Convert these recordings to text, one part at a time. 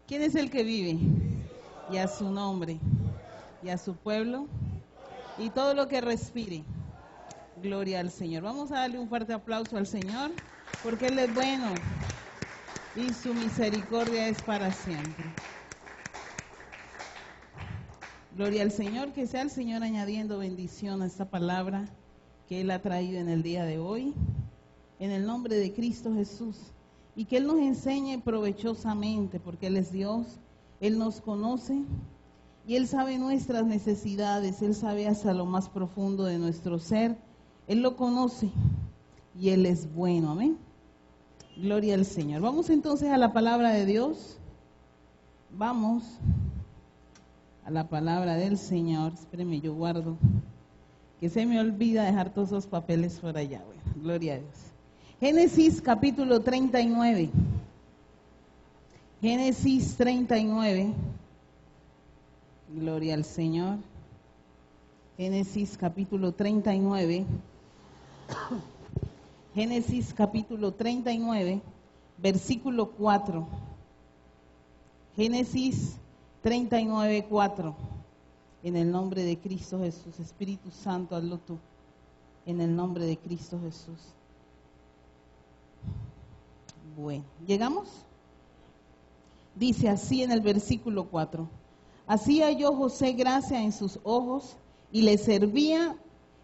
¿Quién es el que vive? Y a su nombre, y a su pueblo, y todo lo que respire. Gloria al Señor. Vamos a darle un fuerte aplauso al Señor, porque Él es bueno y su misericordia es para siempre. Gloria al Señor, que sea el Señor añadiendo bendición a esta palabra que Él ha traído en el día de hoy, en el nombre de Cristo Jesús, y que Él nos enseñe provechosamente, porque Él es Dios, Él nos conoce y Él sabe nuestras necesidades, Él sabe hasta lo más profundo de nuestro ser, Él lo conoce y Él es bueno, amén. Gloria al Señor. Vamos entonces a la palabra de Dios, vamos a la palabra del Señor. Espéreme, yo guardo, que se me olvida dejar todos esos papeles por allá. Bueno, gloria a Dios. Génesis capítulo 39. Génesis 39. Gloria al Señor. Génesis capítulo 39. Génesis capítulo 39, versículo 4. Génesis 39, 4. En el nombre de Cristo Jesús. Espíritu Santo, hazlo tú. En el nombre de Cristo Jesús. Bueno, ¿llegamos? Dice así en el versículo 4. Así halló José gracia en sus ojos y le servía,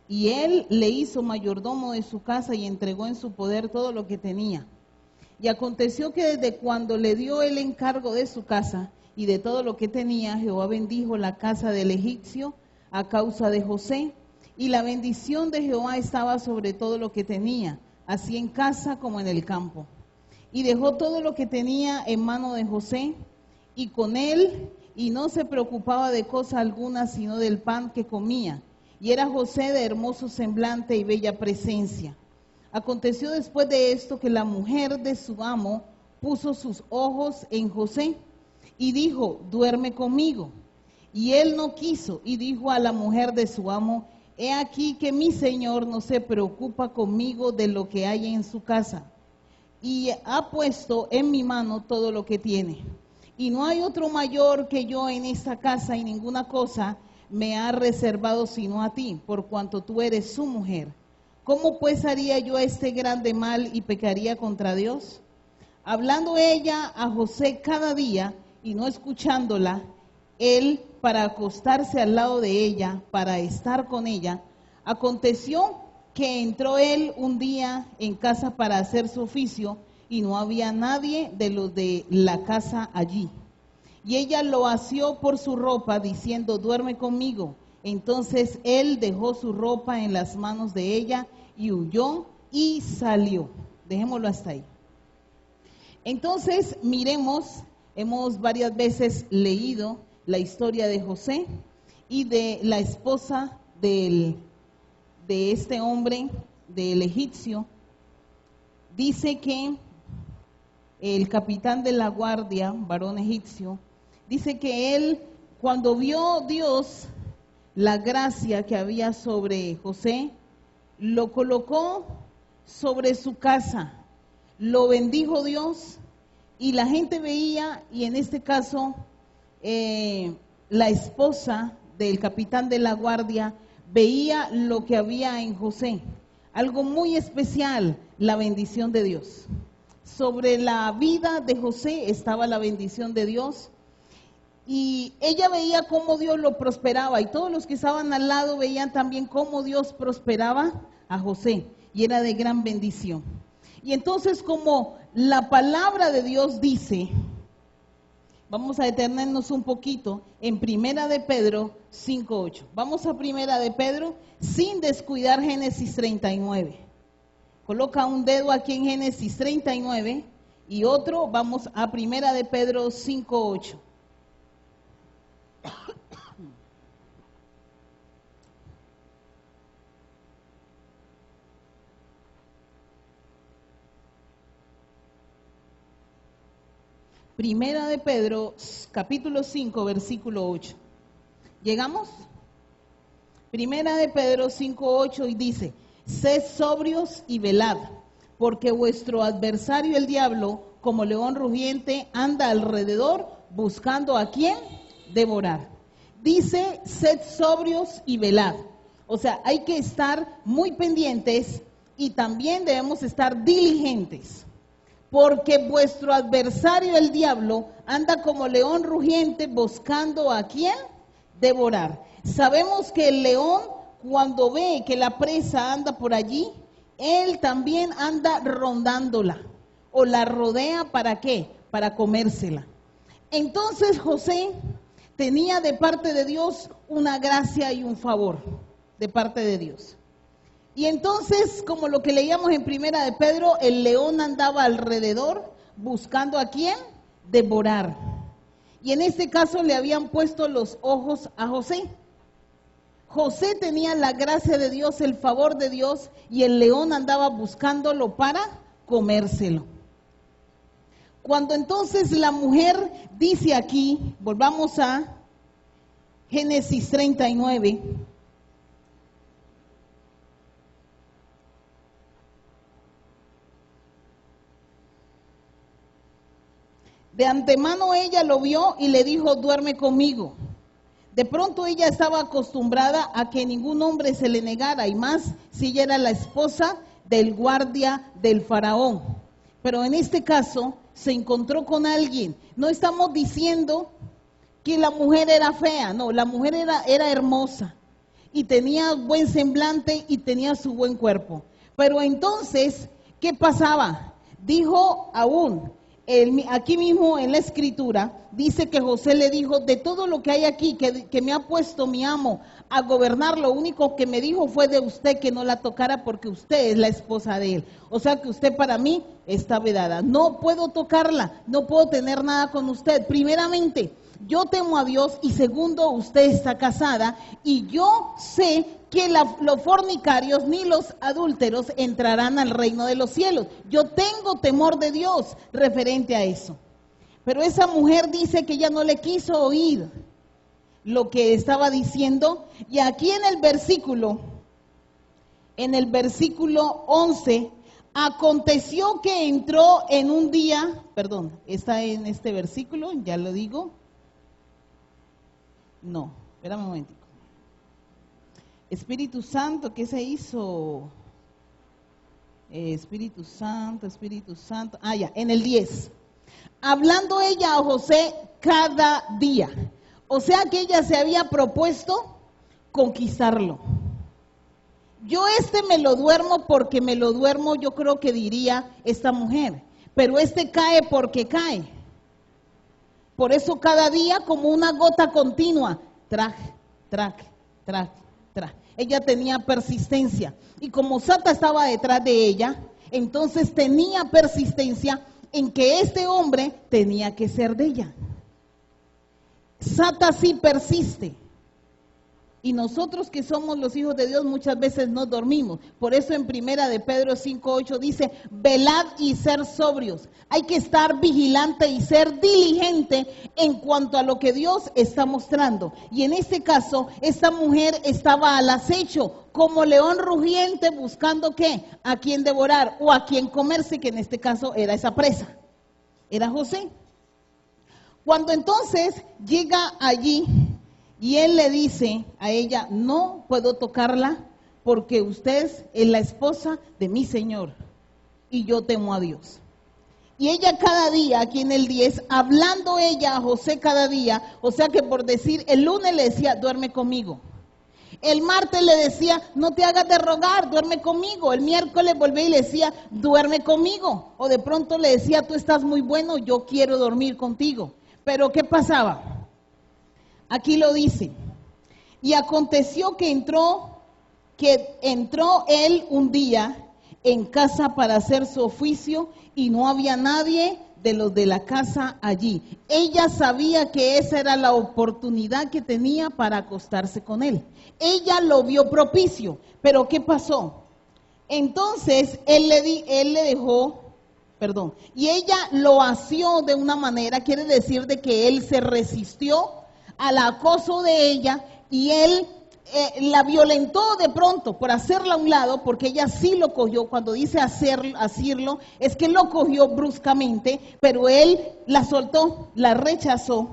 y él le hizo mayordomo de su casa y entregó en su poder todo lo que tenía. Y aconteció que desde cuando le dio el encargo de su casa y de todo lo que tenía, Jehová bendijo la casa del egipcio a causa de José, y la bendición de Jehová estaba sobre todo lo que tenía, así en casa como en el campo. Y dejó todo lo que tenía en mano de José, y con él, y no se preocupaba de cosa alguna, sino del pan que comía. Y era José de hermoso semblante y bella presencia. Aconteció después de esto que la mujer de su amo puso sus ojos en José, y dijo, duerme conmigo. Y él no quiso, y dijo a la mujer de su amo, he aquí que mi señor no se preocupa conmigo de lo que hay en su casa, y ha puesto en mi mano todo lo que tiene. Y no hay otro mayor que yo en esta casa, y ninguna cosa me ha reservado sino a ti, por cuanto tú eres su mujer. ¿Cómo pues haría yo este grande mal y pecaría contra Dios? Hablando ella a José cada día y no escuchándola, él para acostarse al lado de ella, para estar con ella, aconteció que entró él un día en casa para hacer su oficio y no había nadie de los de la casa allí. Y ella lo asió por su ropa diciendo, duerme conmigo. Entonces él dejó su ropa en las manos de ella y huyó y salió. Dejémoslo hasta ahí. Entonces miremos, hemos varias veces leído la historia de José y de la esposa de este hombre, del egipcio. Dice que el capitán de la guardia, varón egipcio, dice que él, cuando vio Dios la gracia que había sobre José, lo colocó sobre su casa, lo bendijo Dios, y la gente veía, y en este caso la esposa del capitán de la guardia veía lo que había en José, algo muy especial, la bendición de Dios. Sobre la vida de José estaba la bendición de Dios, y ella veía cómo Dios lo prosperaba, y todos los que estaban al lado veían también cómo Dios prosperaba a José, y era de gran bendición. Y entonces, como la palabra de Dios dice, vamos a detenernos un poquito en Primera de Pedro 5:8. Vamos a Primera de Pedro sin descuidar Génesis 39. Coloca un dedo aquí en Génesis 39 y otro, vamos a Primera de Pedro 5:8. Primera de Pedro, capítulo 5, versículo 8. ¿Llegamos? Primera de Pedro 5:8 y dice, sed sobrios y velad, porque vuestro adversario el diablo, como león rugiente, anda alrededor buscando a quién devorar. Dice, sed sobrios y velad. O sea, hay que estar muy pendientes y también debemos estar diligentes. Porque vuestro adversario, el diablo, anda como león rugiente buscando a quién devorar. Sabemos que el león, cuando ve que la presa anda por allí, él también anda rondándola o la rodea. ¿Para qué? Para comérsela. Entonces José tenía de parte de Dios una gracia y un favor de parte de Dios. Y entonces, como lo que leíamos en Primera de Pedro, el león andaba alrededor buscando a quién devorar. Y en este caso le habían puesto los ojos a José. José tenía la gracia de Dios, el favor de Dios, y el león andaba buscándolo para comérselo. Cuando entonces la mujer dice aquí, volvamos a Génesis 39. De antemano ella lo vio y le dijo, duerme conmigo. De pronto ella estaba acostumbrada a que ningún hombre se le negara, y más si ella era la esposa del guardia del faraón. Pero en este caso se encontró con alguien. No estamos diciendo que la mujer era fea, no, la mujer era hermosa y tenía buen semblante y tenía su buen cuerpo. Pero entonces, ¿qué pasaba? Dijo aún, aquí mismo en la escritura, dice que José le dijo, de todo lo que hay aquí, que me ha puesto mi amo a gobernar, lo único que me dijo fue de usted que no la tocara porque usted es la esposa de él. O sea que usted para mí está vedada. No puedo tocarla, no puedo tener nada con usted. Primeramente, yo temo a Dios, y segundo, usted está casada y yo sé que los fornicarios ni los adúlteros entrarán al reino de los cielos. Yo tengo temor de Dios referente a eso. Pero esa mujer dice que ella no le quiso oír lo que estaba diciendo, y aquí en el versículo 11, aconteció que entró en un día, está en este versículo, ya lo digo. No, espérame un momentico. Espíritu Santo, ¿qué se hizo? Espíritu Santo. Ya, en el 10. Hablando ella a José cada día. O sea que ella se había propuesto conquistarlo. Yo me lo duermo porque me lo duermo, yo creo que diría esta mujer. Pero cae porque cae. Por eso cada día como una gota continua, trac. Ella tenía persistencia. Y como Sata estaba detrás de ella, entonces tenía persistencia en que este hombre tenía que ser de ella. Sata sí persiste. Y nosotros que somos los hijos de Dios muchas veces no dormimos. Por eso en Primera de Pedro 5:8 dice, velad y ser sobrios. Hay que estar vigilante y ser diligente en cuanto a lo que Dios está mostrando. Y en este caso, esta mujer estaba al acecho, como león rugiente, buscando ¿qué? A quién devorar o a quién comerse, que en este caso era esa presa. Era José. Cuando entonces llega allí, y él le dice a ella, no puedo tocarla porque usted es la esposa de mi Señor y yo temo a Dios. Y ella cada día, aquí en el 10, hablando ella a José cada día, o sea que por decir, el lunes le decía, duerme conmigo. El martes le decía, no te hagas de rogar, duerme conmigo. El miércoles volvía y le decía, duerme conmigo. O de pronto le decía, tú estás muy bueno, yo quiero dormir contigo. Pero ¿qué pasaba? Aquí lo dice, y aconteció que entró él un día en casa para hacer su oficio y no había nadie de los de la casa allí. Ella sabía que esa era la oportunidad que tenía para acostarse con él. Ella lo vio propicio, pero ¿qué pasó? Entonces él le dejó, y ella lo asió de una manera, quiere decir de que él se resistió al acoso de ella y él la violentó de pronto por hacerla a un lado, porque ella sí lo cogió. Cuando dice asirlo, es que lo cogió bruscamente, pero él la soltó, la rechazó.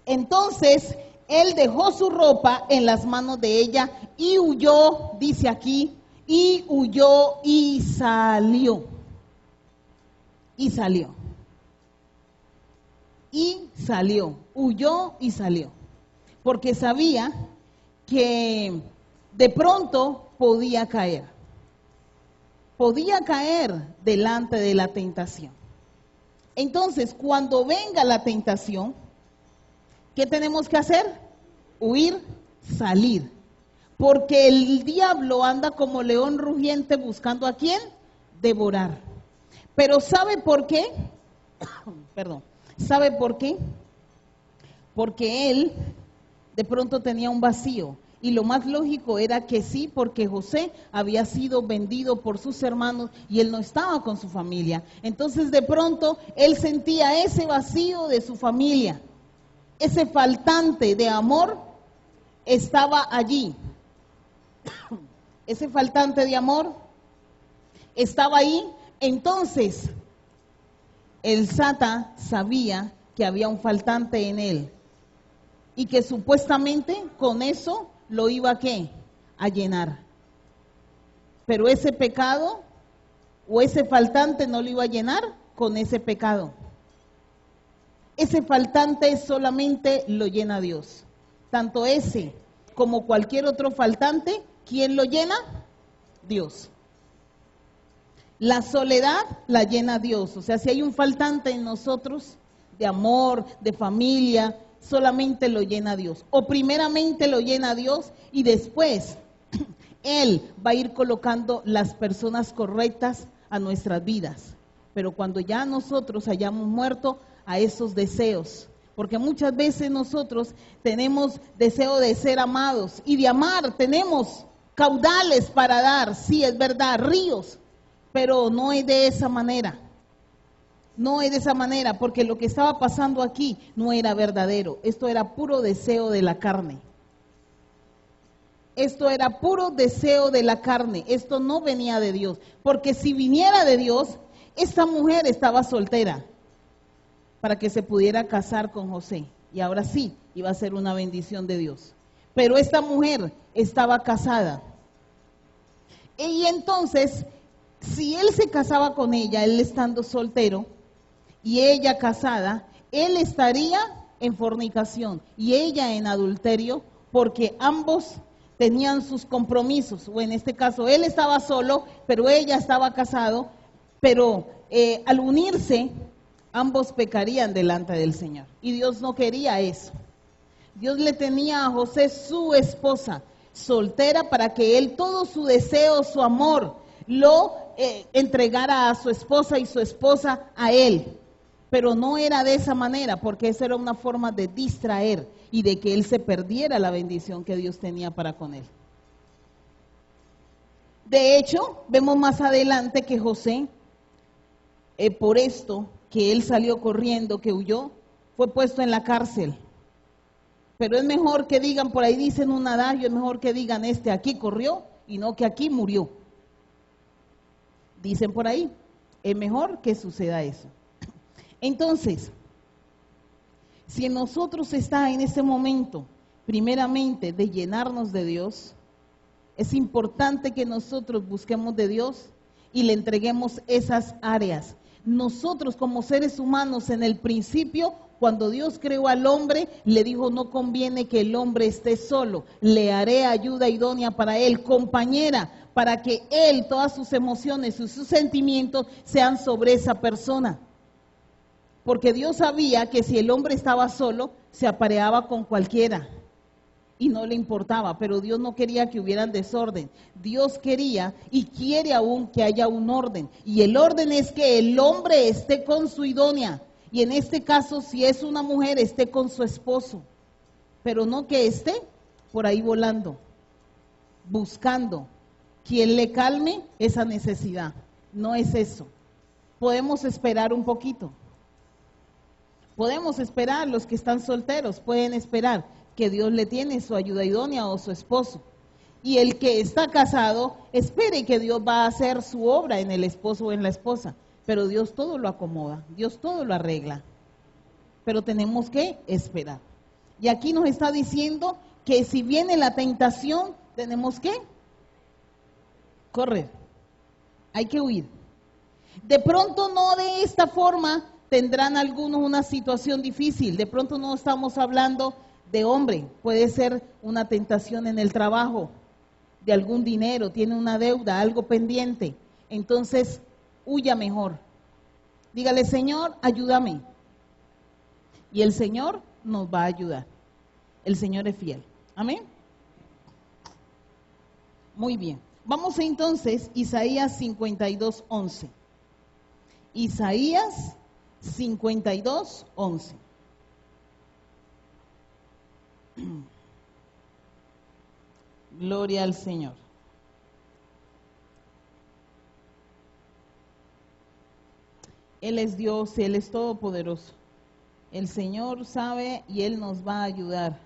Entonces, él dejó su ropa en las manos de ella y huyó, dice aquí, y huyó y salió. Y salió. Y salió, huyó y salió. Porque sabía que de pronto podía caer delante de la tentación. Entonces, cuando venga la tentación, ¿qué tenemos que hacer? Huir, salir. Porque el diablo anda como león rugiente buscando a quién devorar. Pero ¿sabe por qué? Perdón. ¿Sabe por qué? Porque él de pronto tenía un vacío, y lo más lógico era que sí, porque José había sido vendido por sus hermanos y él no estaba con su familia. Entonces de pronto él sentía ese vacío de su familia, ese faltante de amor estaba allí. Ese faltante de amor estaba ahí. Entonces el Sata sabía que había un faltante en él, y que supuestamente con eso lo iba a ¿qué? A llenar. Pero ese pecado o ese faltante no lo iba a llenar con ese pecado. Ese faltante solamente lo llena Dios. Tanto ese como cualquier otro faltante, ¿quién lo llena? Dios. La soledad la llena Dios. O sea, si hay un faltante en nosotros de amor, de familia, solamente lo llena Dios. O primeramente lo llena Dios y después Él va a ir colocando las personas correctas a nuestras vidas. Pero cuando ya nosotros hayamos muerto a esos deseos, porque muchas veces nosotros tenemos deseo de ser amados y de amar, tenemos caudales para dar, sí, es verdad, ríos, pero no es de esa manera. No es de esa manera, porque lo que estaba pasando aquí no era verdadero. Esto era puro deseo de la carne. Esto era puro deseo de la carne. Esto no venía de Dios. Porque si viniera de Dios, esta mujer estaba soltera para que se pudiera casar con José. Y ahora sí, iba a ser una bendición de Dios. Pero esta mujer estaba casada. Y entonces, si él se casaba con ella, él estando soltero, y ella casada, él estaría en fornicación y ella en adulterio, porque ambos tenían sus compromisos, o en este caso él estaba solo, pero ella estaba casado, pero al unirse, ambos pecarían delante del Señor, y Dios no quería eso. Dios le tenía a José su esposa soltera para que él todo su deseo, su amor, lo entregara a su esposa y su esposa a él. Pero no era de esa manera, porque eso era una forma de distraer y de que él se perdiera la bendición que Dios tenía para con él. De hecho, vemos más adelante que José, por esto que él salió corriendo, que huyó, fue puesto en la cárcel. Pero es mejor que digan, por ahí dicen un adagio, es mejor que digan aquí corrió y no que aquí murió. Dicen por ahí, es mejor que suceda eso. Entonces, si en nosotros está en ese momento, primeramente, de llenarnos de Dios, es importante que nosotros busquemos de Dios y le entreguemos esas áreas. Nosotros como seres humanos, en el principio, cuando Dios creó al hombre, le dijo, no conviene que el hombre esté solo, le haré ayuda idónea para él, compañera, para que él, todas sus emociones y sus sentimientos sean sobre esa persona. Porque Dios sabía que si el hombre estaba solo, se apareaba con cualquiera y no le importaba, pero Dios no quería que hubieran desorden. Dios quería y quiere aún que haya un orden, y el orden es que el hombre esté con su idónea, y en este caso, si es una mujer, esté con su esposo, pero no que esté por ahí volando, buscando quien le calme esa necesidad. No es eso. Podemos esperar un poquito. Podemos esperar, los que están solteros pueden esperar que Dios le tiene su ayuda idónea o su esposo. Y el que está casado, espere que Dios va a hacer su obra en el esposo o en la esposa. Pero Dios todo lo acomoda, Dios todo lo arregla. Pero tenemos que esperar. Y aquí nos está diciendo que si viene la tentación, tenemos que correr. Hay que huir. De pronto no de esta forma tendrán algunos una situación difícil. De pronto no estamos hablando de hombre. Puede ser una tentación en el trabajo, de algún dinero, tiene una deuda, algo pendiente. Entonces, huya mejor. Dígale, Señor, ayúdame. Y el Señor nos va a ayudar. El Señor es fiel. Amén. Muy bien. Vamos entonces, Isaías 52:11. Isaías 52:11. Gloria al Señor. Él es Dios, Él es todopoderoso. El Señor sabe y Él nos va a ayudar.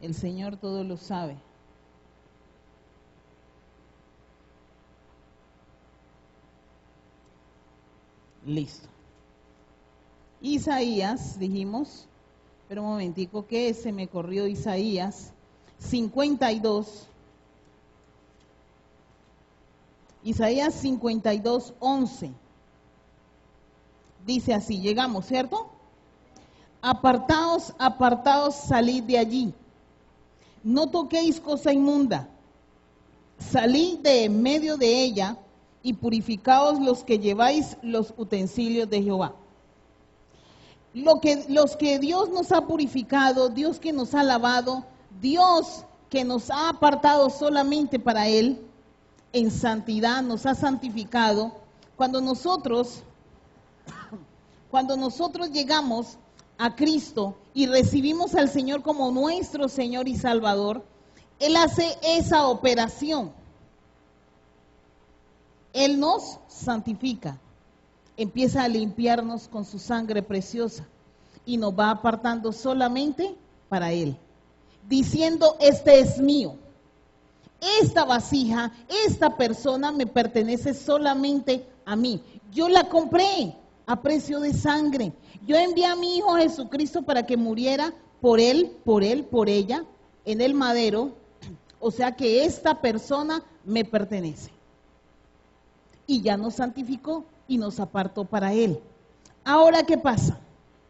El Señor todo lo sabe. Listo. Isaías, dijimos, pero un momentico que se me corrió Isaías 52. Isaías 52:11. Dice así, llegamos, ¿cierto? Apartaos, apartaos, salid de allí. No toquéis cosa inmunda. Salid de en medio de ella y purificaos los que lleváis los utensilios de Jehová. Los que Dios nos ha purificado, Dios que nos ha lavado, Dios que nos ha apartado solamente para Él, en santidad, nos ha santificado. Cuando nosotros llegamos a Cristo y recibimos al Señor como nuestro Señor y Salvador, Él hace esa operación. Él nos santifica, empieza a limpiarnos con su sangre preciosa y nos va apartando solamente para Él, diciendo, este es mío. Esta vasija, esta persona me pertenece solamente a mí. Yo la compré a precio de sangre. Yo envié a mi Hijo Jesucristo para que muriera por él, por ella, en el madero. O sea que esta persona me pertenece. Y ya nos santificó y nos apartó para Él. Ahora, ¿qué pasa?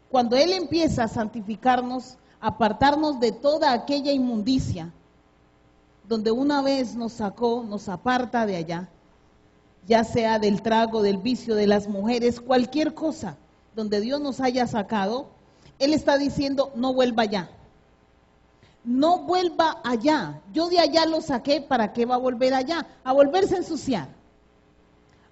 Cuando Él empieza a santificarnos, apartarnos de toda aquella inmundicia, donde una vez nos sacó, nos aparta de allá, ya sea del trago, del vicio, de las mujeres, cualquier cosa donde Dios nos haya sacado, Él está diciendo, no vuelva allá. No vuelva allá. Yo de allá lo saqué, ¿para qué va a volver allá? A volverse a ensuciar,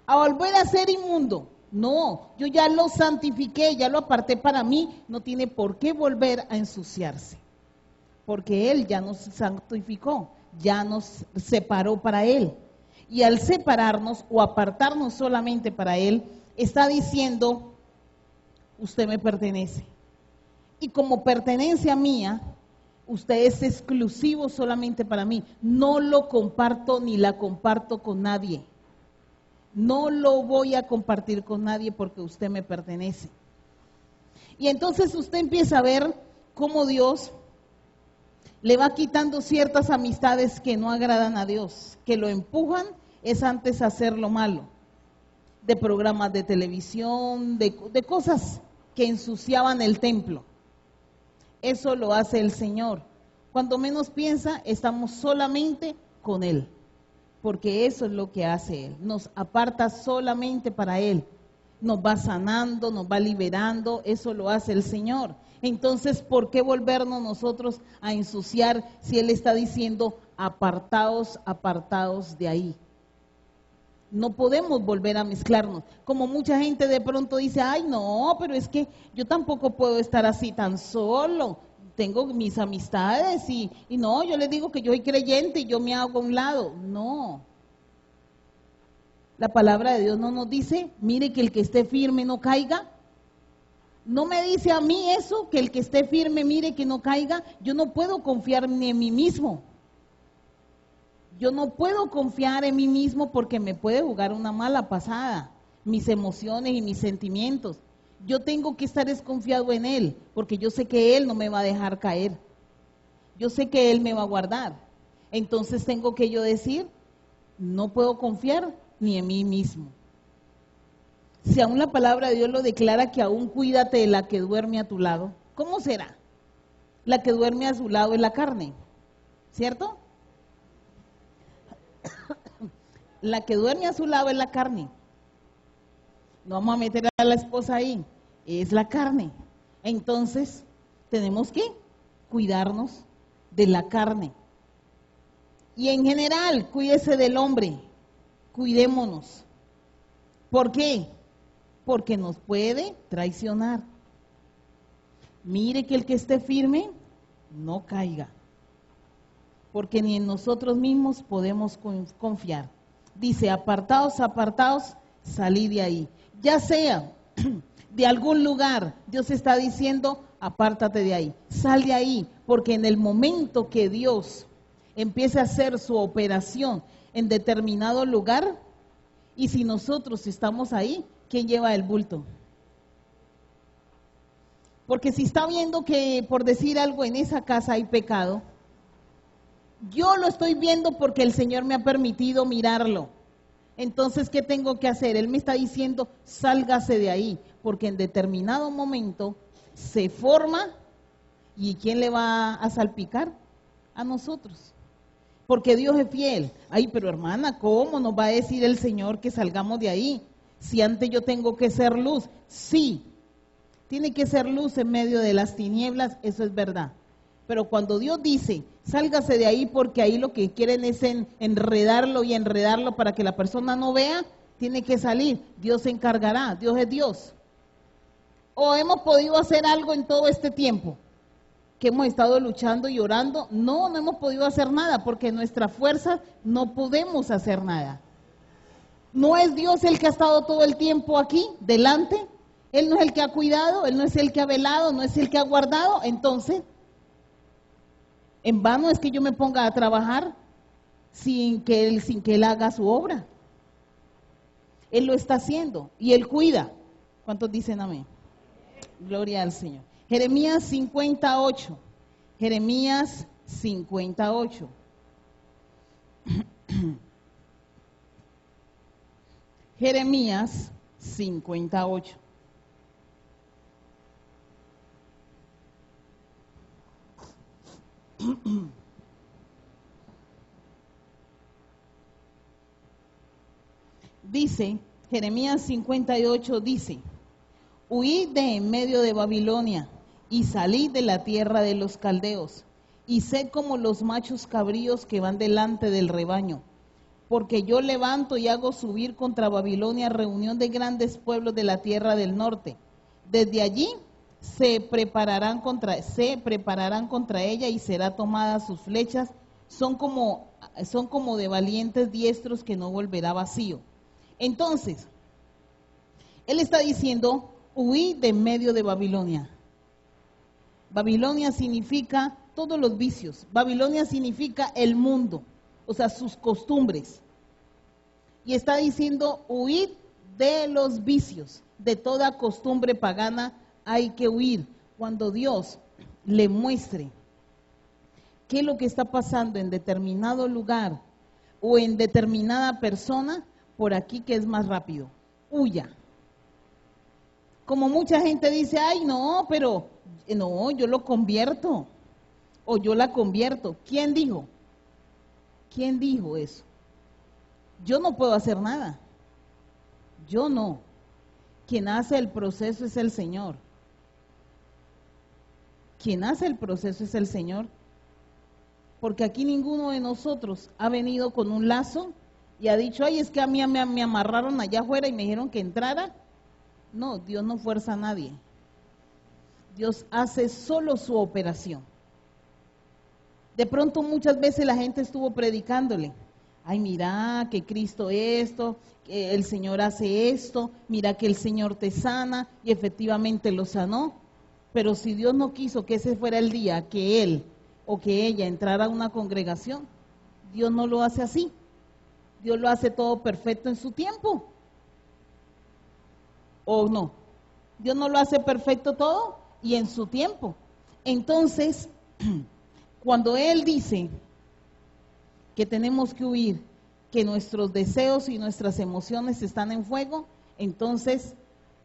a volver a ser inmundo. No, yo ya lo santifiqué, ya lo aparté para mí, no tiene por qué volver a ensuciarse, porque Él ya nos santificó, ya nos separó para Él. Y al separarnos o apartarnos solamente para Él, está diciendo, usted me pertenece. Y como pertenencia mía, usted es exclusivo solamente para mí. No lo comparto ni la comparto con nadie. No lo voy a compartir con nadie porque usted me pertenece. Y entonces usted empieza a ver cómo Dios le va quitando ciertas amistades que no agradan a Dios, que lo empujan es antes hacer lo malo, de programas de televisión, de cosas que ensuciaban el templo. Eso lo hace el Señor. Cuando menos piensa, estamos solamente con Él, porque eso es lo que hace Él. Nos aparta solamente para Él, nos va sanando, nos va liberando, eso lo hace el Señor. Entonces, ¿por qué volvernos nosotros a ensuciar si Él está diciendo, apartaos, apartaos de ahí? No podemos volver a mezclarnos. Como mucha gente de pronto dice, ay no, pero es que yo tampoco puedo estar así tan solo. Tengo mis amistades y no, yo les digo que yo soy creyente y yo me hago a un lado. No. La palabra de Dios no nos dice, mire que el que esté firme no caiga. No me dice a mí eso, que el que esté firme mire que no caiga. Yo no puedo confiar ni en mí mismo. Yo no puedo confiar en mí mismo porque me puede jugar una mala pasada, mis emociones y mis sentimientos. Yo tengo que estar desconfiado en Él, porque yo sé que Él no me va a dejar caer. Yo sé que Él me va a guardar. Entonces tengo que yo decir, no puedo confiar ni en mí mismo. Si aún la palabra de Dios lo declara que aún cuídate de la que duerme a tu lado, ¿cómo será? La que duerme a su lado es la carne, ¿cierto? La que duerme a su lado es la carne. No vamos a meter a la esposa ahí, es la carne. Entonces, tenemos que cuidarnos de la carne. Y en general, cuídese del hombre, cuidémonos. ¿Por qué? Porque nos puede traicionar. Mire que el que esté firme, no caiga. Porque ni en nosotros mismos podemos confiar. Dice, apartaos, apartaos, salid de ahí. Ya sea de algún lugar, Dios está diciendo, apártate de ahí, sal de ahí, porque en el momento que Dios empiece a hacer su operación en determinado lugar, y si nosotros estamos ahí, ¿quién lleva el bulto? Porque si está viendo que, por decir algo, en esa casa hay pecado, yo lo estoy viendo porque el Señor me ha permitido mirarlo. Entonces, ¿qué tengo que hacer? Él me está diciendo, sálgase de ahí, porque en determinado momento se forma, ¿y quién le va a salpicar? A nosotros. Porque Dios es fiel. Ay, pero hermana, ¿cómo nos va a decir el Señor que salgamos de ahí? Si antes yo tengo que ser luz. Sí, tiene que ser luz en medio de las tinieblas, eso es verdad. Pero cuando Dios dice, sálgase de ahí porque ahí lo que quieren es enredarlo y enredarlo para que la persona no vea, tiene que salir. Dios se encargará, Dios es Dios. ¿O hemos podido hacer algo en todo este tiempo? Que hemos estado luchando y orando. No, no hemos podido hacer nada porque nuestra fuerza no podemos hacer nada. ¿No es Dios el que ha estado todo el tiempo aquí, delante? Él no es el que ha cuidado, Él no es el que ha velado, no es el que ha guardado. Entonces, en vano es que yo me ponga a trabajar sin que Él haga su obra. Él lo está haciendo y Él cuida. ¿Cuántos dicen amén? Gloria al Señor. Jeremías 58. Jeremías 58. Jeremías 58. Dice, Jeremías 58 dice, huid de en medio de Babilonia y salid de la tierra de los caldeos y sed como los machos cabríos que van delante del rebaño, porque yo levanto y hago subir contra Babilonia reunión de grandes pueblos de la tierra del norte. Desde allí se prepararán contra ella y será tomada sus flechas, son como de valientes diestros que no volverá vacío. Entonces, él está diciendo, huí de en medio de Babilonia. Babilonia significa todos los vicios. Babilonia significa el mundo, o sea, sus costumbres. Y está diciendo, huid de los vicios, de toda costumbre pagana hay que huir. Cuando Dios le muestre qué es lo que está pasando en determinado lugar o en determinada persona, por aquí que es más rápido, huya. Como mucha gente dice, ay no, pero no, yo lo convierto o yo la convierto. ¿Quién dijo? ¿Quién dijo eso? Yo no puedo hacer nada. Yo no. Quien hace el proceso es el Señor. Quien hace el proceso es el Señor. Porque aquí ninguno de nosotros ha venido con un lazo y ha dicho, ay, es que a mí me amarraron allá afuera y me dijeron que entrara. No, Dios no fuerza a nadie. Dios hace solo su operación. De pronto muchas veces la gente estuvo predicándole, Ay, mira que Cristo esto, que el Señor hace esto, mira que el Señor te sana, y efectivamente lo sanó. Pero si Dios no quiso que ese fuera el día que él o que ella entrara a una congregación, Dios no lo hace así. Dios lo hace todo perfecto en su tiempo. ¿O no? Dios no lo hace perfecto todo y en su tiempo. Entonces, cuando Él dice que tenemos que huir, que nuestros deseos y nuestras emociones están en fuego, entonces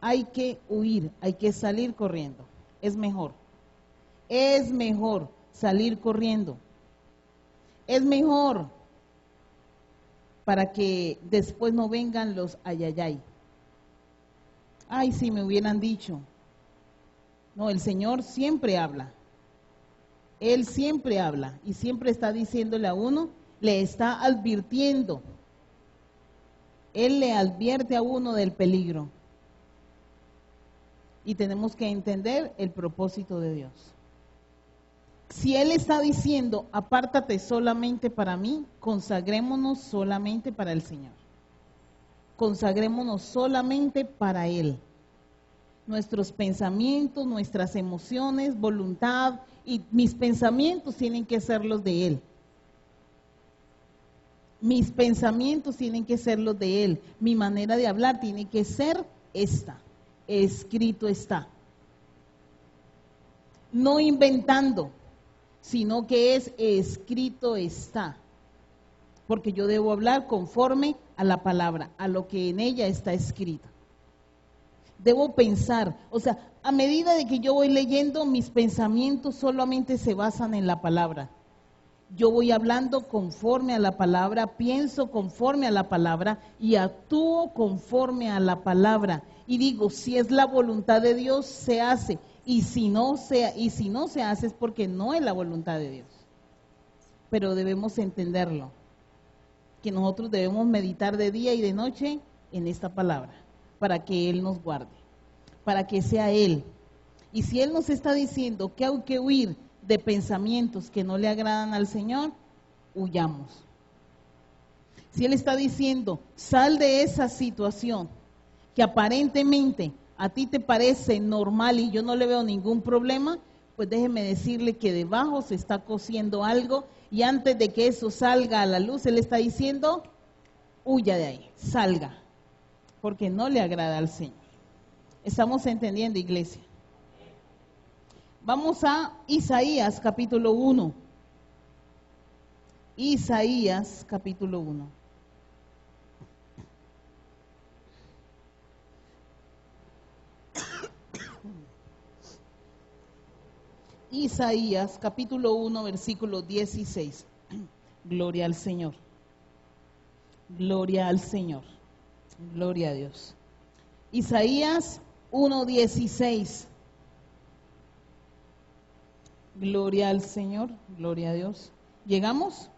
hay que huir, hay que salir corriendo. Es mejor salir corriendo. Es mejor para que después no vengan los ayayay. Ay, si me hubieran dicho. No, el Señor siempre habla. Él siempre habla y siempre está diciéndole a uno, le está advirtiendo. Él le advierte a uno del peligro. Y tenemos que entender el propósito de Dios. Si Él está diciendo, apártate solamente para mí, consagrémonos solamente para el Señor. Consagrémonos solamente para Él. Nuestros pensamientos, nuestras emociones, voluntad y mis pensamientos tienen que ser los de Él. Mis pensamientos tienen que ser los de Él. Mi manera de hablar tiene que ser esta. Escrito está. No inventando, sino que es escrito está. Porque yo debo hablar conforme a la palabra, a lo que en ella está escrito. Debo pensar, o sea, a medida de que yo voy leyendo, mis pensamientos solamente se basan en la palabra. Yo voy hablando conforme a la palabra, pienso conforme a la palabra y actúo conforme a la palabra. Y digo, si es la voluntad de Dios, se hace. Y si no se hace es porque no es la voluntad de Dios. Pero debemos entenderlo, que nosotros debemos meditar de día y de noche en esta palabra, para que Él nos guarde, para que sea Él. Y si Él nos está diciendo que hay que huir de pensamientos que no le agradan al Señor, huyamos. Si Él está diciendo, sal de esa situación que aparentemente a ti te parece normal y yo no le veo ningún problema, pues déjeme decirle que debajo se está cociendo algo y antes de que eso salga a la luz, Él está diciendo, huya de ahí, salga, porque no le agrada al Señor. ¿Estamos entendiendo, iglesia? Vamos a Isaías capítulo 1. Isaías capítulo 1. Isaías capítulo 1, versículo 16. Gloria al Señor. Gloria al Señor. Gloria a Dios. Isaías 1:16. Gloria al Señor, gloria a Dios. ¿Llegamos?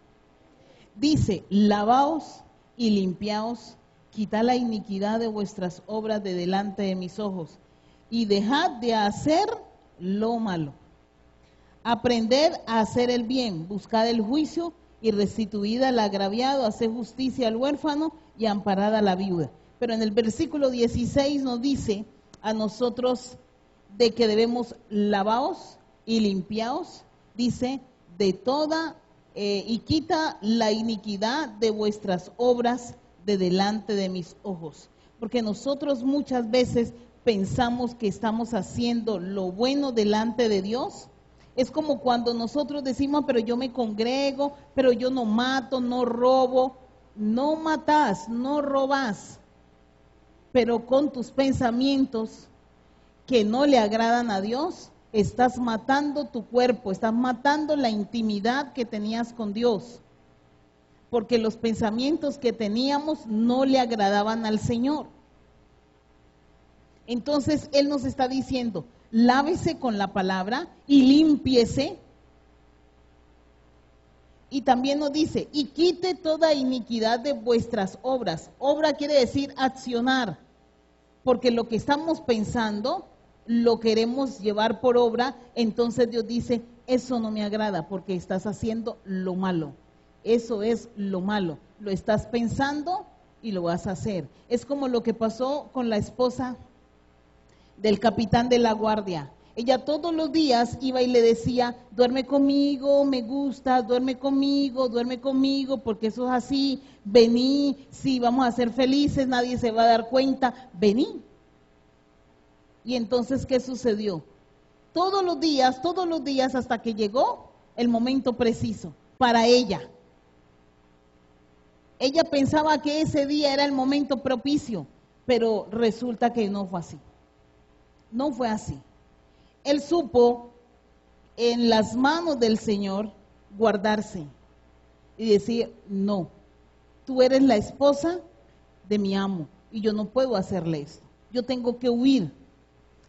Dice, lavaos y limpiaos, quitad la iniquidad de vuestras obras de delante de mis ojos, y dejad de hacer lo malo. Aprended a hacer el bien, buscad el juicio, y restituid al agraviado, haced justicia al huérfano, y amparad a la viuda. Pero en el versículo 16 nos dice a nosotros de que debemos lavaos y limpiaos, dice, de toda, y quita la iniquidad de vuestras obras de delante de mis ojos. Porque nosotros muchas veces pensamos que estamos haciendo lo bueno delante de Dios. Es como cuando nosotros decimos, pero yo me congrego, pero yo no mato, no robo. No matas, no robas, pero con tus pensamientos que no le agradan a Dios, estás matando tu cuerpo, estás matando la intimidad que tenías con Dios, porque los pensamientos que teníamos no le agradaban al Señor. Entonces Él nos está diciendo, lávese con la palabra y límpiese. Y también nos dice, y quite toda iniquidad de vuestras obras. Obra quiere decir accionar, porque lo que estamos pensando lo queremos llevar por obra. Entonces Dios dice, eso no me agrada porque estás haciendo lo malo. Eso es lo malo. Lo estás pensando y lo vas a hacer. Es como lo que pasó con la esposa del capitán de la guardia. Ella todos los días iba y le decía, duerme conmigo, me gusta, duerme conmigo, porque eso es así, vení, sí, vamos a ser felices, nadie se va a dar cuenta, vení. Y entonces, ¿qué sucedió? Todos los días, hasta que llegó el momento preciso para ella. Ella pensaba que ese día era el momento propicio, pero resulta que no fue así. No fue así. Él supo en las manos del Señor guardarse y decir, no, tú eres la esposa de mi amo y yo no puedo hacerle esto. Yo tengo que huir,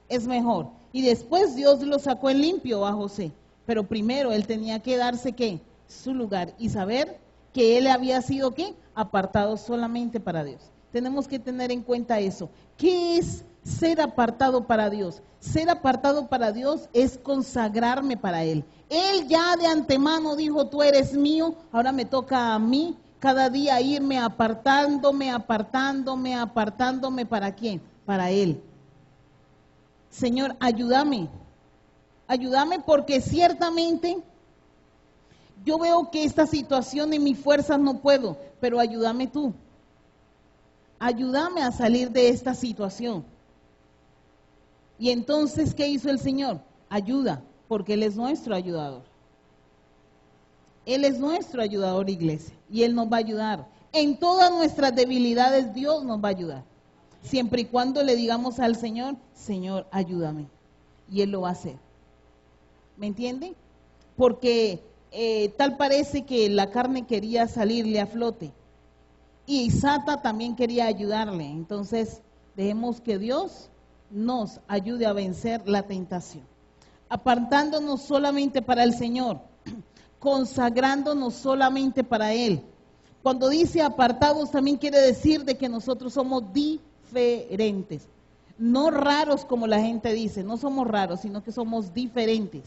es mejor. Y después Dios lo sacó en limpio a José, pero primero él tenía que darse, ¿qué? Su lugar y saber que él había sido, ¿qué? Apartado solamente para Dios. Tenemos que tener en cuenta eso. ¿Qué es ser apartado para Dios? Ser apartado para Dios es consagrarme para Él. Él ya de antemano dijo, tú eres mío, ahora me toca a mí cada día irme apartándome, ¿para quién? Para Él. Señor, ayúdame porque ciertamente yo veo que esta situación en mis fuerzas no puedo, pero ayúdame tú. Ayúdame a salir de esta situación. Y entonces, ¿qué hizo el Señor? Ayuda, porque Él es nuestro ayudador. Él es nuestro ayudador, iglesia, y Él nos va a ayudar. En todas nuestras debilidades, Dios nos va a ayudar. Siempre y cuando le digamos al Señor, Señor, ayúdame. Y Él lo va a hacer. ¿Me entienden? Porque tal parece que la carne quería salirle a flote. Y Sata también quería ayudarle. Entonces, dejemos que Dios nos ayude a vencer la tentación. Apartándonos solamente para el Señor, consagrándonos solamente para Él. Cuando dice apartados, también quiere decir de que nosotros somos diferentes. No raros como la gente dice, no somos raros, sino que somos diferentes.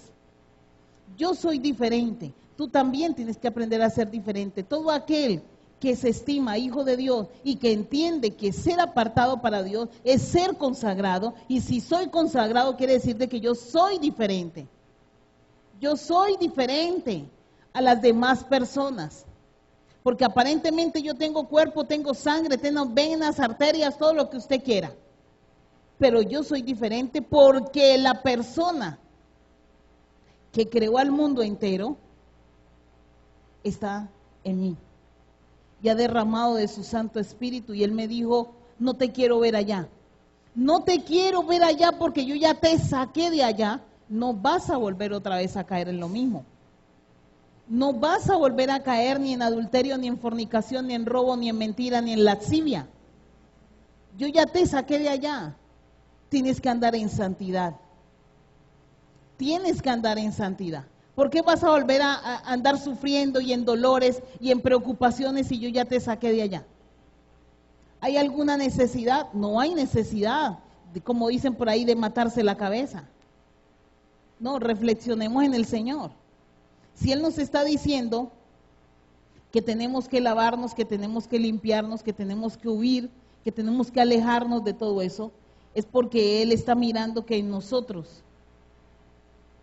Yo soy diferente, tú también tienes que aprender a ser diferente. Todo aquel que se estima hijo de Dios y que entiende que ser apartado para Dios es ser consagrado, y si soy consagrado quiere decir de que yo soy diferente. Yo soy diferente a las demás personas, porque aparentemente yo tengo cuerpo, tengo sangre, tengo venas, arterias, todo lo que usted quiera, pero yo soy diferente porque la persona que creó al mundo entero está en mí y ha derramado de su Santo Espíritu, y Él me dijo, no te quiero ver allá, no te quiero ver allá porque yo ya te saqué de allá, no vas a volver otra vez a caer en lo mismo, no vas a volver a caer ni en adulterio, ni en fornicación, ni en robo, ni en mentira, ni en lascivia, yo ya te saqué de allá, tienes que andar en santidad, tienes que andar en santidad. ¿Por qué vas a volver a andar sufriendo y en dolores y en preocupaciones si yo ya te saqué de allá? ¿Hay alguna necesidad? No hay necesidad, como dicen por ahí, de matarse la cabeza. No, reflexionemos en el Señor. Si Él nos está diciendo que tenemos que lavarnos, que tenemos que limpiarnos, que tenemos que huir, que tenemos que alejarnos de todo eso, es porque Él está mirando que en nosotros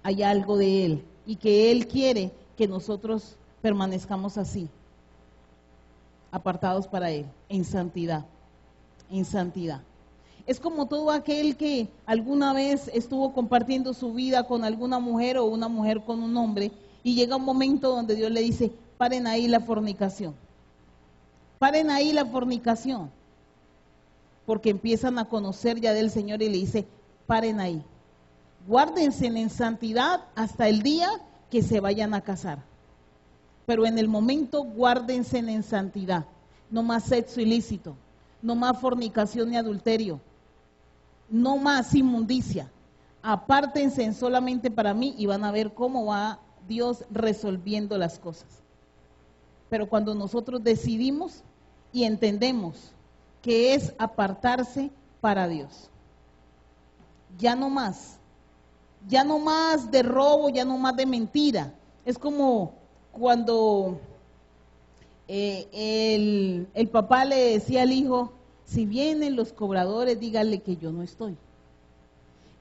hay algo de Él y que Él quiere que nosotros permanezcamos así, apartados para Él, en santidad, en santidad. Es como todo aquel que alguna vez estuvo compartiendo su vida con alguna mujer o una mujer con un hombre, y llega un momento donde Dios le dice, paren ahí la fornicación, paren ahí la fornicación, porque empiezan a conocer ya del Señor, y le dice, paren ahí. Guárdense en santidad hasta el día que se vayan a casar. Pero en el momento guárdense en santidad. No más sexo ilícito, no más fornicación ni adulterio, no más inmundicia. Apártense solamente para mí y van a ver cómo va Dios resolviendo las cosas. Pero cuando nosotros decidimos y entendemos que es apartarse para Dios, ya no más de robo, ya no más de mentira. Es como cuando el papá le decía al hijo, si vienen los cobradores, dígale que yo no estoy.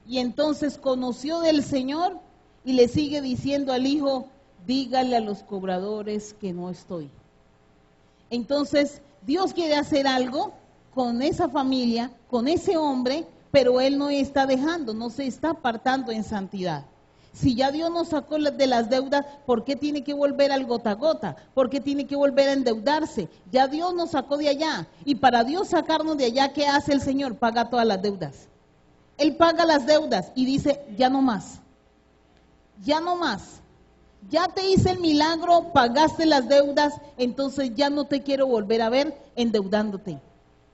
Y entonces conoció del Señor y le sigue diciendo al hijo, dígale a los cobradores que no estoy. Entonces, Dios quiere hacer algo con esa familia, con ese hombre, pero él no está dejando, no se está apartando en santidad. Si ya Dios nos sacó de las deudas, ¿por qué tiene que volver al gota a gota? ¿Por qué tiene que volver a endeudarse? Ya Dios nos sacó de allá. Y para Dios sacarnos de allá, ¿qué hace el Señor? Paga todas las deudas. Él paga las deudas y dice, ya no más. Ya no más. Ya te hice el milagro, pagaste las deudas, entonces ya no te quiero volver a ver endeudándote.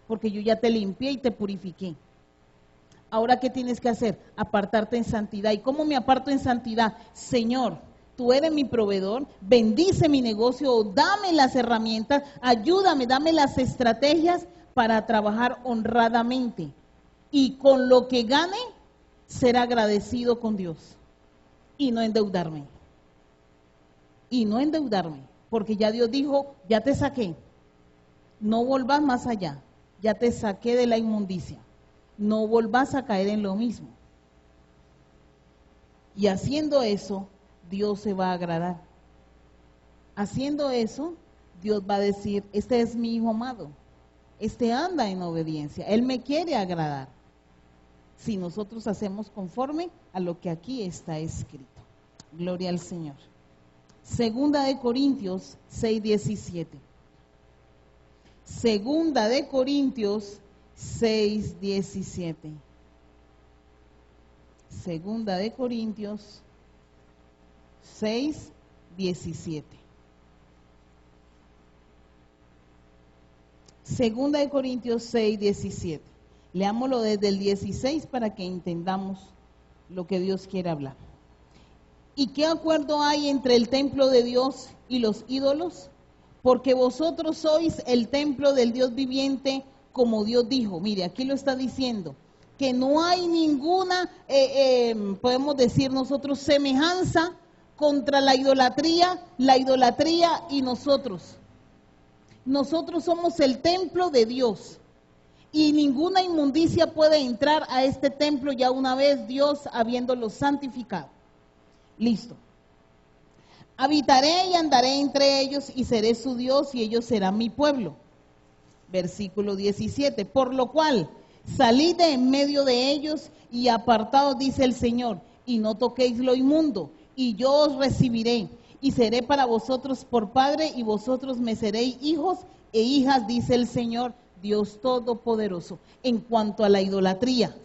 Porque yo ya te limpié y te purifiqué. Ahora, ¿qué tienes que hacer? Apartarte en santidad. ¿Y cómo me aparto en santidad? Señor, tú eres mi proveedor, bendice mi negocio, dame las herramientas, ayúdame, dame las estrategias para trabajar honradamente. Y con lo que gane, ser agradecido con Dios. Y no endeudarme. Y no endeudarme. Porque ya Dios dijo, ya te saqué. No volvás más allá. Ya te saqué de la inmundicia. No volvás a caer en lo mismo. Y haciendo eso, Dios se va a agradar. Haciendo eso, Dios va a decir, este es mi hijo amado, este anda en obediencia, él me quiere agradar. Si nosotros hacemos conforme a lo que aquí está escrito. Gloria al Señor. Segunda de Corintios 6:17. Segunda de Corintios 6:17. Segunda de Corintios 6:17. Segunda de Corintios 6:17. Leámoslo desde el 16 para que entendamos lo que Dios quiere hablar. ¿Y qué acuerdo hay entre el templo de Dios y los ídolos? Porque vosotros sois el templo del Dios viviente, como Dios dijo. Mire, aquí lo está diciendo, que no hay ninguna, podemos decir nosotros, semejanza contra la idolatría y nosotros. Nosotros somos el templo de Dios y ninguna inmundicia puede entrar a este templo ya una vez Dios habiéndolo santificado. Listo. Habitaré y andaré entre ellos y seré su Dios y ellos serán mi pueblo. Versículo 17. Por lo cual, salid de en medio de ellos y apartaos, dice el Señor, y no toquéis lo inmundo, y yo os recibiré, y seré para vosotros por padre, y vosotros me seréis hijos e hijas, dice el Señor, Dios Todopoderoso. En cuanto a la idolatría,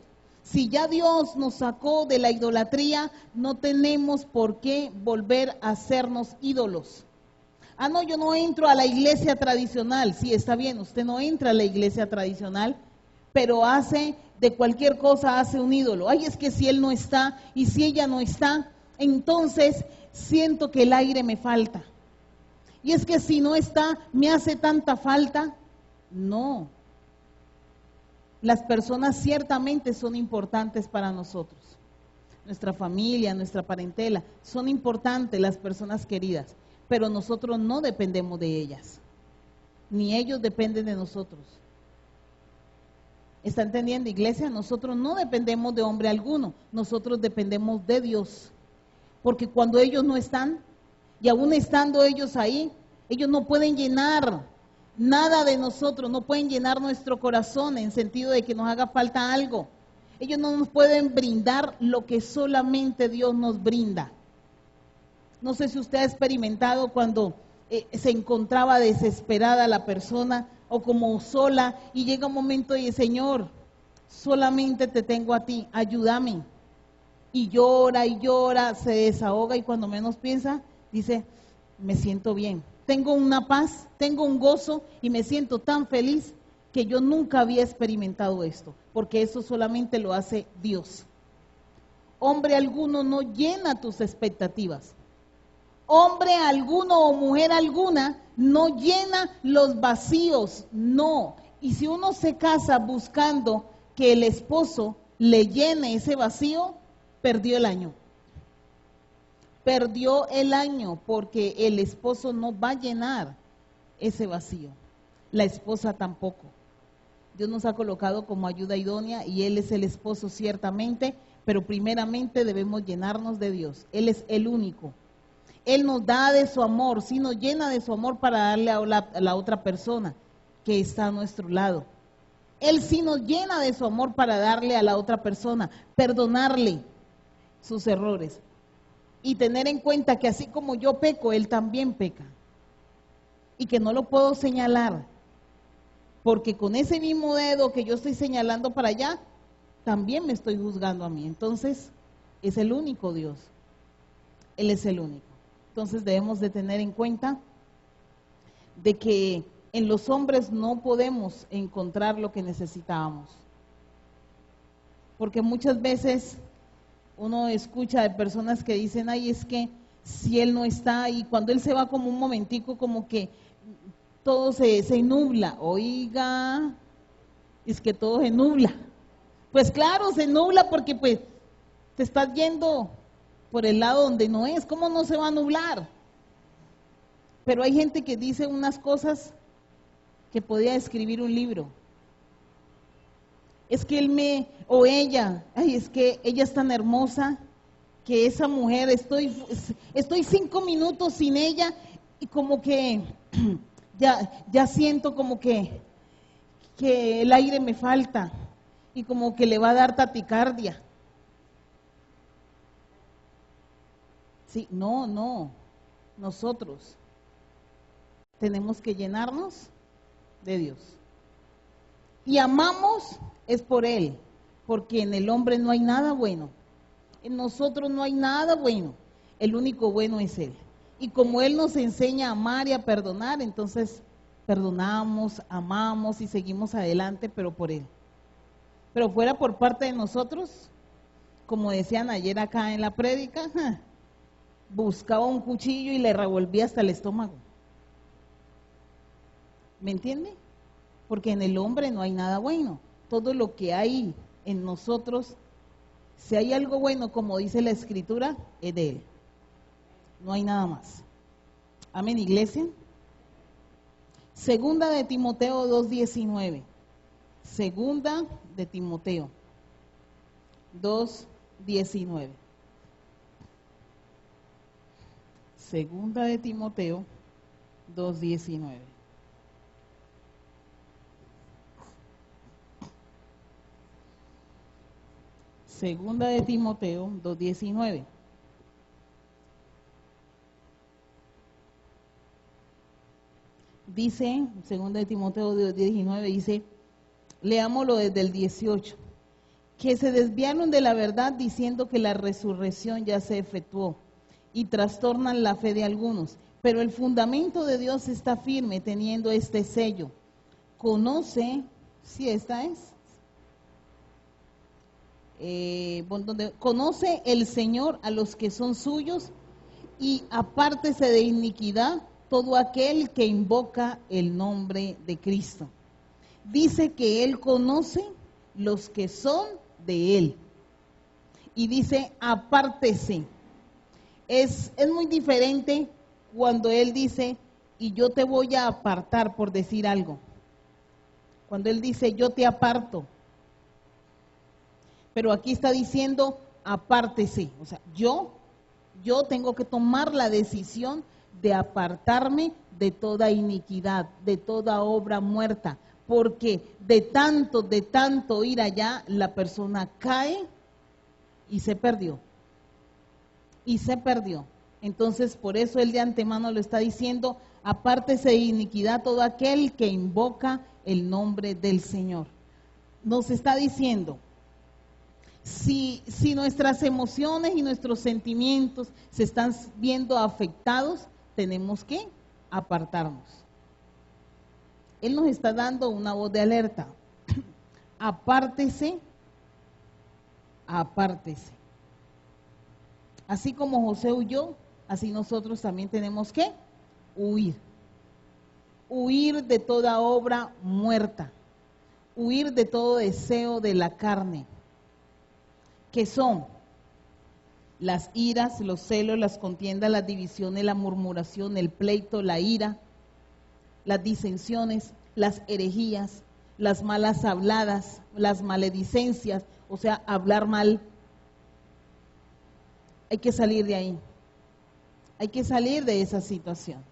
si ya Dios nos sacó de la idolatría, no tenemos por qué volver a hacernos ídolos. Ah, no, yo no entro a la iglesia tradicional. Sí, está bien, usted no entra a la iglesia tradicional, pero hace de cualquier cosa, hace un ídolo. Ay, es que si él no está y si ella no está, entonces siento que el aire me falta. Y es que si no está, me hace tanta falta. No. Las personas ciertamente son importantes para nosotros. Nuestra familia, nuestra parentela, son importantes las personas queridas, pero nosotros no dependemos de ellas, ni ellos dependen de nosotros. ¿Está entendiendo, iglesia? Nosotros no dependemos de hombre alguno, nosotros dependemos de Dios, porque cuando ellos no están, y aún estando ellos ahí, ellos no pueden llenar nada de nosotros, no pueden llenar nuestro corazón en sentido de que nos haga falta algo. Ellos no nos pueden brindar lo que solamente Dios nos brinda. No sé si usted ha experimentado cuando se encontraba desesperada la persona o como sola y llega un momento y dice, Señor, solamente te tengo a ti, ayúdame. Y llora, se desahoga y cuando menos piensa, dice, me siento bien. Tengo una paz, tengo un gozo y me siento tan feliz que yo nunca había experimentado esto, porque eso solamente lo hace Dios. Hombre alguno no llena tus expectativas. Hombre alguno o mujer alguna no llena los vacíos, no. Y si uno se casa buscando que el esposo le llene ese vacío, perdió el año. Perdió el año porque el esposo no va a llenar ese vacío. La esposa tampoco. Dios nos ha colocado como ayuda idónea y Él es el esposo ciertamente, pero primeramente debemos llenarnos de Dios. Él es el único. Él nos da de su amor, sí nos llena de su amor para darle a la otra persona que está a nuestro lado. Él sí nos llena de su amor para darle a la otra persona, perdonarle sus errores y tener en cuenta que así como yo peco, Él también peca y que no lo puedo señalar, porque con ese mismo dedo que yo estoy señalando para allá, también me estoy juzgando a mí. Entonces, es el único Dios. Él es el único. Entonces debemos de tener en cuenta de que en los hombres no podemos encontrar lo que necesitábamos. Porque muchas veces uno escucha de personas que dicen, ay, es que si Él no está, y cuando Él se va como un momentico, como que todo se nubla. Oiga, es que todo se nubla. Pues claro, se nubla porque pues te estás yendo por el lado donde no es. ¿Cómo no se va a nublar? Pero hay gente que dice unas cosas que podía escribir un libro. Es que él o ella, ay, es que ella es tan hermosa, que esa mujer, estoy 5 minutos sin ella y como que ya siento como que el aire me falta y como que le va a dar taticardia. Sí, no, nosotros tenemos que llenarnos de Dios. Y amamos es por Él, porque en el hombre no hay nada bueno, en nosotros no hay nada bueno, el único bueno es Él. Y como Él nos enseña a amar y a perdonar, entonces perdonamos, amamos y seguimos adelante, pero por Él. Pero fuera por parte de nosotros, como decían ayer acá en la prédica, buscaba un cuchillo y le revolvía hasta el estómago. ¿Me entiende? Porque en el hombre no hay nada bueno. Todo lo que hay en nosotros, si hay algo bueno, como dice la Escritura, es de Él. No hay nada más. Amén, iglesia. Segunda de Timoteo 2:19. Segunda de Timoteo 2:19. Segunda de Timoteo 2:19. Segunda de Timoteo 2:19. Dice, segunda de Timoteo 2:19, dice, leámoslo desde el 18, que se desviaron de la verdad diciendo que la resurrección ya se efectuó y trastornan la fe de algunos, pero el fundamento de Dios está firme teniendo este sello. Conoce, si esta es, donde conoce el Señor a los que son suyos y apártese de iniquidad todo aquel que invoca el nombre de Cristo. Dice que Él conoce los que son de Él. Y dice, apártese. Es muy diferente cuando Él dice, y yo te voy a apartar, por decir algo. Cuando Él dice, yo te aparto. Pero aquí está diciendo, apártese. O sea, yo tengo que tomar la decisión de apartarme de toda iniquidad, de toda obra muerta, porque de tanto ir allá, la persona cae y se perdió. Y se perdió. Entonces, por eso él de antemano lo está diciendo, apártese de iniquidad todo aquel que invoca el nombre del Señor. Nos está diciendo, si nuestras emociones y nuestros sentimientos se están viendo afectados, tenemos que apartarnos. Él nos está dando una voz de alerta. Apártese, apártese. Así como José huyó, así nosotros también tenemos que huir. Huir de toda obra muerta. Huir de todo deseo de la carne. Que son las iras, los celos, las contiendas, las divisiones, la murmuración, el pleito, la ira, las disensiones, las herejías, las malas habladas, las maledicencias, o sea, hablar mal. Hay que salir de ahí. Hay que salir de esa situación.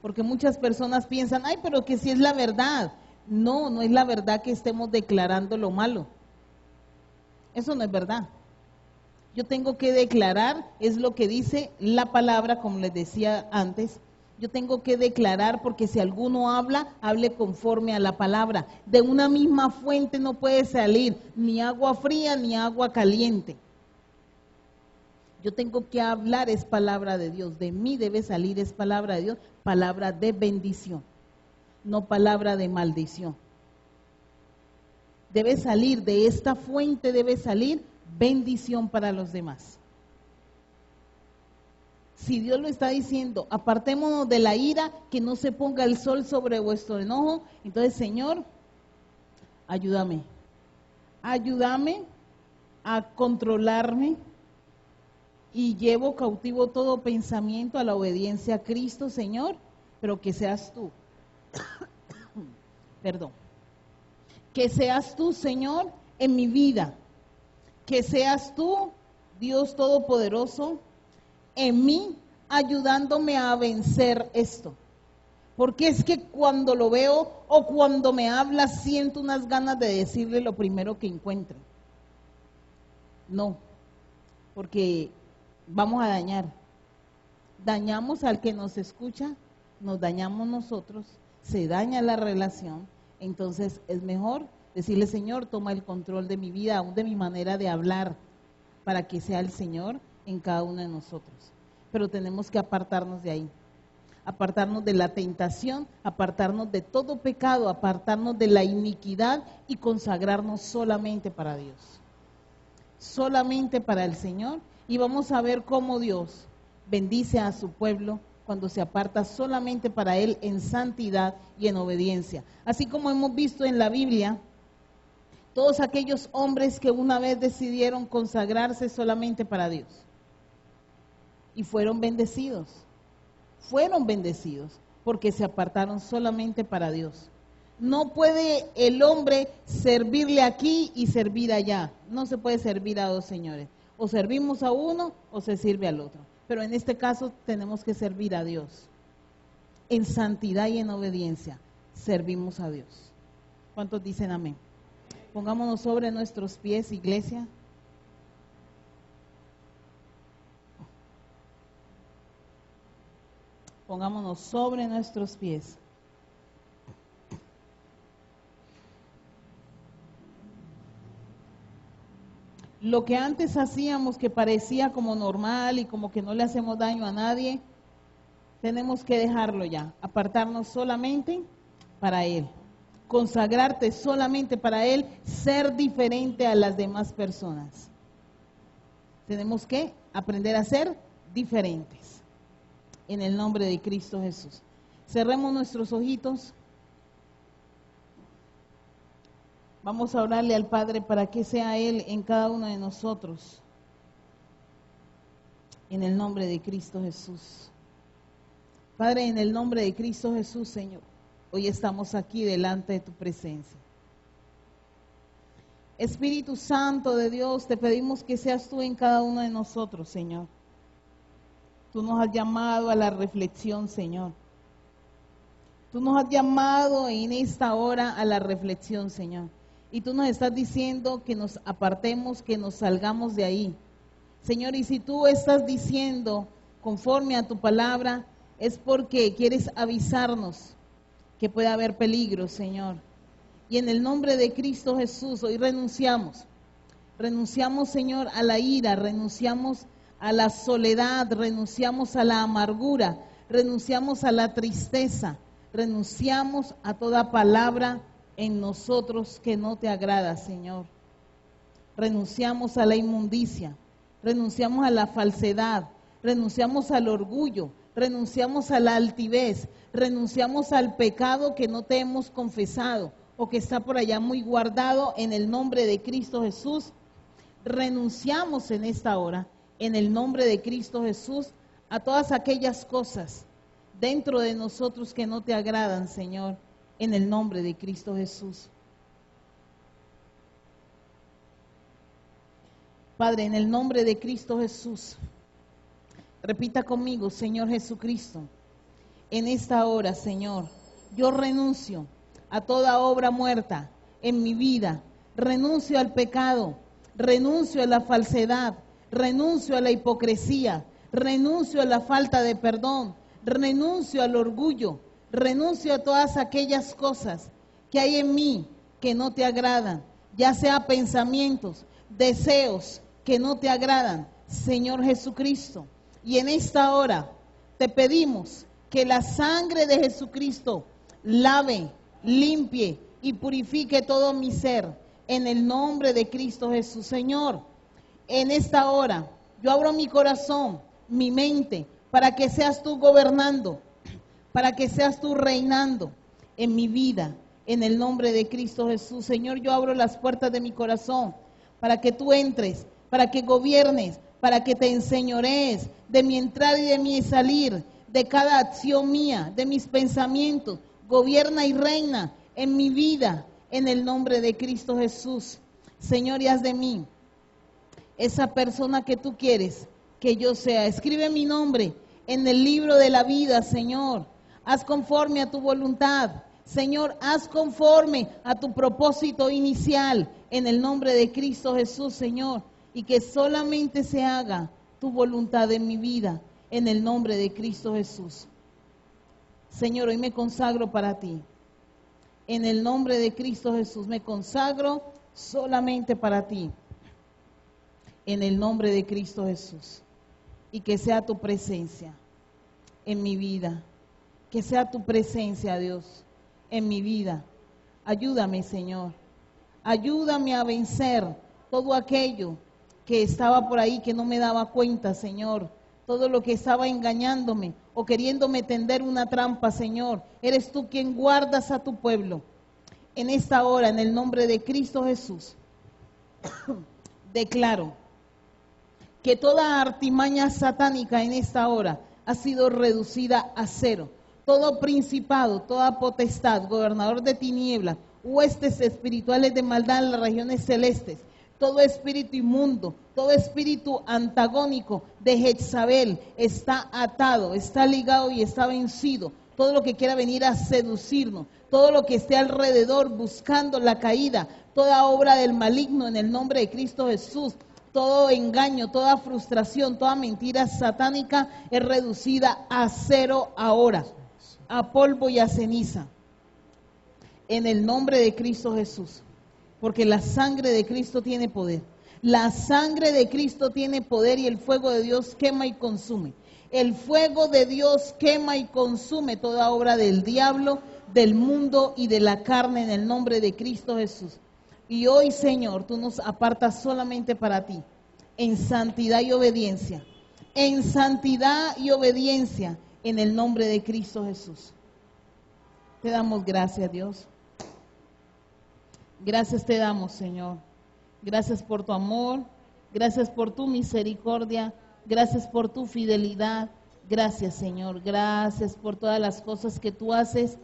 Porque muchas personas piensan, ay, pero que si es la verdad. No, no es la verdad que estemos declarando lo malo. Eso no es verdad. Yo tengo que declarar, es lo que dice la palabra, como les decía antes. Yo tengo que declarar porque si alguno habla, hable conforme a la palabra. De una misma fuente no puede salir ni agua fría ni agua caliente. Yo tengo que hablar, es palabra de Dios. De mí debe salir, es palabra de Dios, palabra de bendición, no palabra de maldición. Debe salir de esta fuente, debe salir bendición para los demás. Si Dios lo está diciendo, apartémonos de la ira, que no se ponga el sol sobre vuestro enojo, entonces, Señor, ayúdame. Ayúdame a controlarme y llevo cautivo todo pensamiento a la obediencia a Cristo, Señor, pero que seas tú. Perdón. Que seas tú, Señor, en mi vida. Que seas tú, Dios Todopoderoso, en mí, ayudándome a vencer esto. Porque es que cuando lo veo o cuando me habla, siento unas ganas de decirle lo primero que encuentre. No, porque vamos a dañar. Dañamos al que nos escucha, nos dañamos nosotros, se daña la relación. Entonces es mejor decirle, Señor, toma el control de mi vida, aún de mi manera de hablar, para que sea el Señor en cada uno de nosotros. Pero tenemos que apartarnos de ahí, apartarnos de la tentación, apartarnos de todo pecado, apartarnos de la iniquidad y consagrarnos solamente para Dios, solamente para el Señor. Y vamos a ver cómo Dios bendice a su pueblo cuando se aparta solamente para Él en santidad y en obediencia. Así como hemos visto en la Biblia, todos aquellos hombres que una vez decidieron consagrarse solamente para Dios y fueron bendecidos porque se apartaron solamente para Dios. No puede el hombre servirle aquí y servir allá. No se puede servir a dos señores. O servimos a uno o se sirve al otro. Pero en este caso tenemos que servir a Dios. En santidad y en obediencia servimos a Dios. ¿Cuántos dicen amén? Pongámonos sobre nuestros pies, iglesia. Pongámonos sobre nuestros pies. Lo que antes hacíamos que parecía como normal y como que no le hacemos daño a nadie, tenemos que dejarlo ya, apartarnos solamente para Él, consagrarte solamente para Él, ser diferente a las demás personas. Tenemos que aprender a ser diferentes, en el nombre de Cristo Jesús. Cerremos nuestros ojitos. Vamos a orarle al Padre para que sea Él en cada uno de nosotros. En el nombre de Cristo Jesús. Padre, en el nombre de Cristo Jesús, Señor, hoy estamos aquí delante de tu presencia. Espíritu Santo de Dios, te pedimos que seas tú en cada uno de nosotros, Señor. Tú nos has llamado a la reflexión, Señor. Tú nos has llamado en esta hora a la reflexión, Señor. Y tú nos estás diciendo que nos apartemos, que nos salgamos de ahí. Señor, y si tú estás diciendo conforme a tu palabra, es porque quieres avisarnos que puede haber peligro, Señor. Y en el nombre de Cristo Jesús, hoy renunciamos. Renunciamos, Señor, a la ira, renunciamos a la soledad, renunciamos a la amargura, renunciamos a la tristeza, renunciamos a toda palabra en nosotros que no te agrada, Señor. Renunciamos a la inmundicia, renunciamos a la falsedad, renunciamos al orgullo, renunciamos a la altivez, renunciamos al pecado que no te hemos confesado o que está por allá muy guardado. En el nombre de Cristo Jesús, renunciamos en esta hora, en el nombre de Cristo Jesús, a todas aquellas cosas dentro de nosotros que no te agradan, Señor, en el nombre de Cristo Jesús. Padre, en el nombre de Cristo Jesús, repita conmigo, Señor Jesucristo, en esta hora, Señor, yo renuncio a toda obra muerta en mi vida, renuncio al pecado, renuncio a la falsedad, renuncio a la hipocresía, renuncio a la falta de perdón, renuncio al orgullo, renuncio a todas aquellas cosas que hay en mí que no te agradan, ya sea pensamientos, deseos que no te agradan, Señor Jesucristo. Y en esta hora te pedimos que la sangre de Jesucristo lave, limpie y purifique todo mi ser en el nombre de Cristo Jesús. Señor, en esta hora yo abro mi corazón, mi mente, para que seas tú gobernando, para que seas tú reinando en mi vida, en el nombre de Cristo Jesús. Señor, yo abro las puertas de mi corazón para que tú entres, para que gobiernes, para que te enseñorees de mi entrada y de mi salir, de cada acción mía, de mis pensamientos. Gobierna y reina en mi vida, en el nombre de Cristo Jesús. Señor, y haz de mí esa persona que tú quieres que yo sea. Escribe mi nombre en el libro de la vida, Señor. Haz conforme a tu voluntad. Señor, haz conforme a tu propósito inicial, en el nombre de Cristo Jesús, Señor. Y que solamente se haga tu voluntad en mi vida, en el nombre de Cristo Jesús. Señor, hoy me consagro para ti. En el nombre de Cristo Jesús, me consagro solamente para ti. En el nombre de Cristo Jesús. Y que sea tu presencia en mi vida. Que sea tu presencia, Dios, en mi vida. Ayúdame, Señor. Ayúdame a vencer todo aquello que estaba por ahí que no me daba cuenta, Señor. Todo lo que estaba engañándome o queriéndome tender una trampa, Señor. Eres tú quien guardas a tu pueblo. En esta hora, en el nombre de Cristo Jesús, declaro que toda artimaña satánica en esta hora ha sido reducida a cero. Todo principado, toda potestad, gobernador de tinieblas, huestes espirituales de maldad en las regiones celestes, todo espíritu inmundo, todo espíritu antagónico de Jezabel está atado, está ligado y está vencido. Todo lo que quiera venir a seducirnos, todo lo que esté alrededor buscando la caída, toda obra del maligno en el nombre de Cristo Jesús, todo engaño, toda frustración, toda mentira satánica es reducida a cero ahora, a polvo y a ceniza, en el nombre de Cristo Jesús. Porque la sangre de Cristo tiene poder. La sangre de Cristo tiene poder y el fuego de Dios quema y consume. El fuego de Dios quema y consume toda obra del diablo, del mundo y de la carne en el nombre de Cristo Jesús. Y hoy, Señor, tú nos apartas solamente para ti, en santidad y obediencia. En santidad y obediencia en el nombre de Cristo Jesús. Te damos gracias, Dios. Gracias te damos, Señor. Gracias por tu amor, gracias por tu misericordia, gracias por tu fidelidad. Gracias, Señor. Gracias por todas las cosas que tú haces,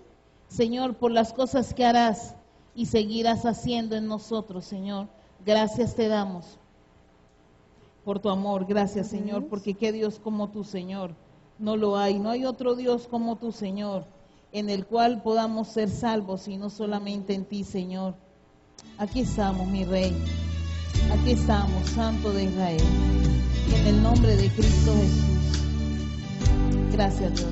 Señor, por las cosas que harás y seguirás haciendo en nosotros, Señor. Gracias te damos por tu amor. Gracias, Señor, porque qué Dios como tú, Señor. No lo hay. No hay otro Dios como tú, Señor, en el cual podamos ser salvos y no solamente en ti, Señor. Aquí estamos, mi Rey. Aquí estamos, Santo de Israel. En el nombre de Cristo Jesús. Gracias, Dios.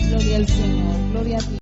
Gloria al Señor. Gloria a ti.